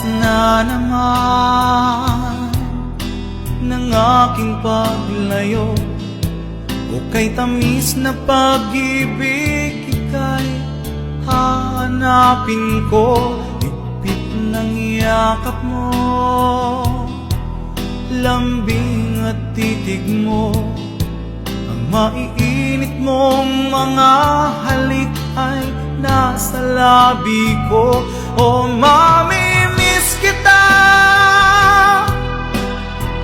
na naman ng aking paglayo. O kay tamis na pag-ibig, ika'y hahanapin ko. Higpit ng yakap mo, lambing at titig mo, ang maiinit mong mga halik ay nasa labi ko. O mamimiss kita,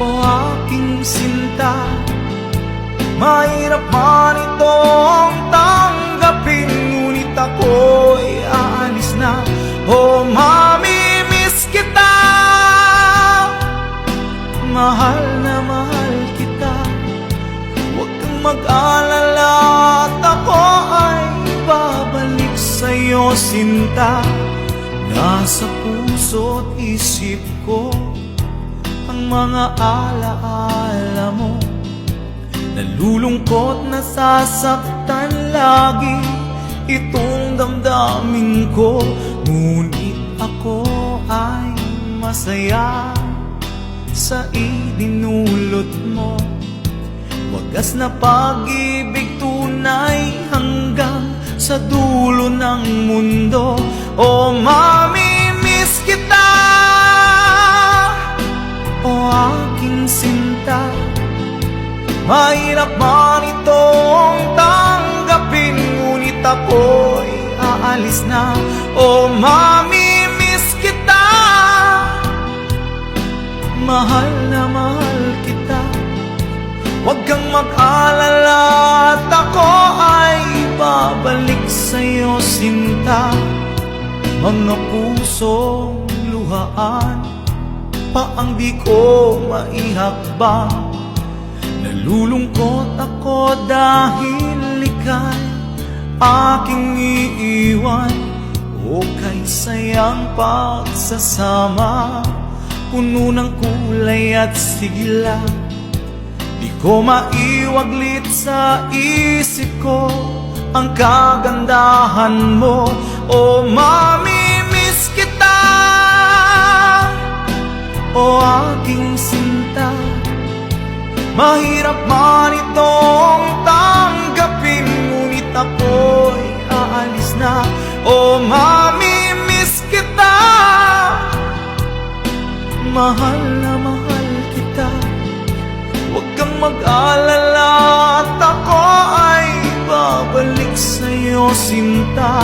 o aking sinta. Mahirap man itong tanggapin, ngunit ako'y aalis na. O mamimiss kita, mahal na mahal kita. Huwag kang mag-alala at ako ay babalik sa'yo, sinta. Nasa puso't isip ko ang mga alaala mo. Nalulungkot, nasasaktan lagi itong damdamin ko. Ngunit ako ay masaya sa idinulot mo. Wagas na pag-ibig, tunay hanggang sa dulo ng mundo. O mamimiss kita, o aking sinta. Mahirap man itong tanggapin, ngunit ako'y aalis na. O mamimiss kita, mahal na mahal kita. Huwag kang mag-alala at ako ay babalik sa'yo, sinta. Mga pusong luhaan pa ang di ko maihakbang. Nalulungkot ako dahil ika'y aking iiwan. O kay sayang pagsasama, puno ng kulay at sigla. Di ko maiwaglit sa isip ko ang kagandahan mo. O mamimiss kita, o aking sinta. Mahirap man itong tanggapin, ngunit ako'y aalis na. O mamimiss kita, mahal na mahal kita. Huwag kang mag-alala at ako ay babalik sa'yo, sinta.